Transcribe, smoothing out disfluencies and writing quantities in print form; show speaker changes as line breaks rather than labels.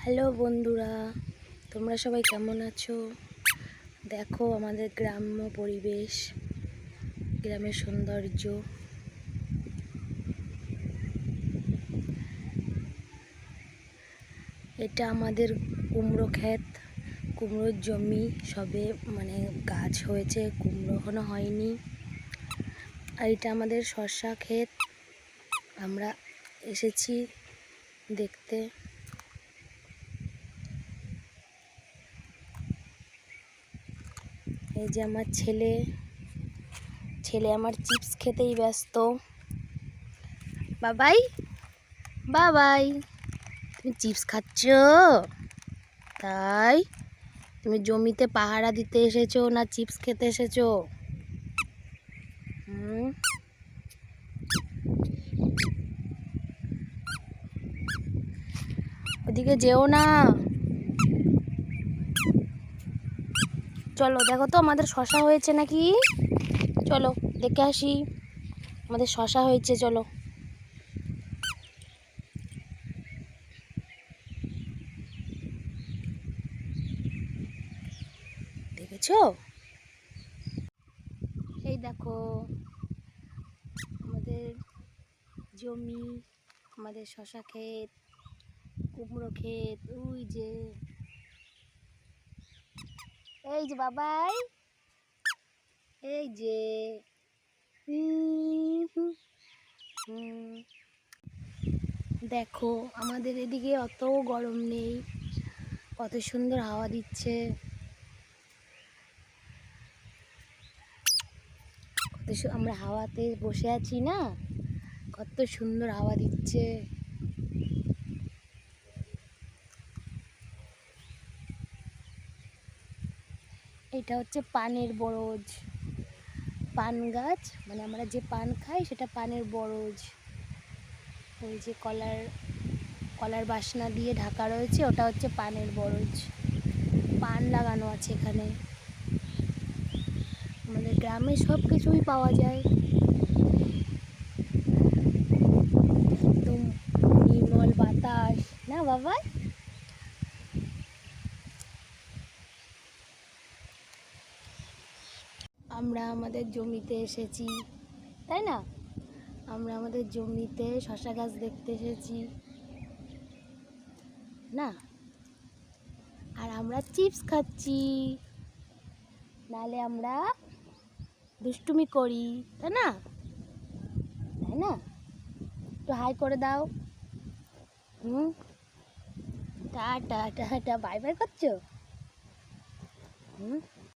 Hello বন্ধুরা, তোমরা সবাই কেমন আছো? দেখো আমাদের গ্রাম্য পরিবেশ, গ্রামের সৌন্দর্য। এটা আমাদের কুমড়ো ক্ষেত, কুমড়োর জমি। সবে গাছ হয়েছে, কুমড়ো এখনো হয়নি। আর এটা আমাদের শসা ক্ষেত, আমরা এসেছি দেখতে। এই যে আমার ছেলে আমার চিপস খেতেই ব্যস্ত। বাবাই বাবাই, তুমি চিপস খাচ্ছ? তাই তুমি জমিতে পাহারা দিতে এসেছো না চিপস খেতে এসেছো? ওদিকে যেও না। চলো দেখো তো আমাদের শসা হয়েছে নাকি। চলো দেখে আসি, আমাদের শসা হয়েছে। চলো। দেখেছো? এই দেখো আমাদের জমি, আমাদের শসা ক্ষেত, কুমড়ো ক্ষেত। এই যে বাবাই, এই যে দেখো আমাদের এদিকে অত গরম নেই, কত সুন্দর হাওয়া দিচ্ছে। আমরা হাওয়াতে বসে আছি না, কত সুন্দর হাওয়া দিচ্ছে। এটা হচ্ছে পানের বরজ, পান গাছ। আমরা যে পান খাই সেটা পানের বরজ। ওই যে কলার বাসনা দিয়ে ঢাকা রয়েছে, ওটা হচ্ছে পানের বরজ। পান লাগানো আছে এখানে। আমাদের গ্রামে সব কিছুই পাওয়া যায়, একদম নির্মল বাতাস না বাবা। আমরা আমাদের জমিতে এসেছি, তাই না? আমরা আমাদের জমিতে শসা গাছ দেখতে এসেছি না, আর আমরা চিপস খাচ্ছি। নালে আমরা দুষ্টুমি করি, তাই না? একটু হাই করে দাও। টাটা টাটা, বাই বাই করছো।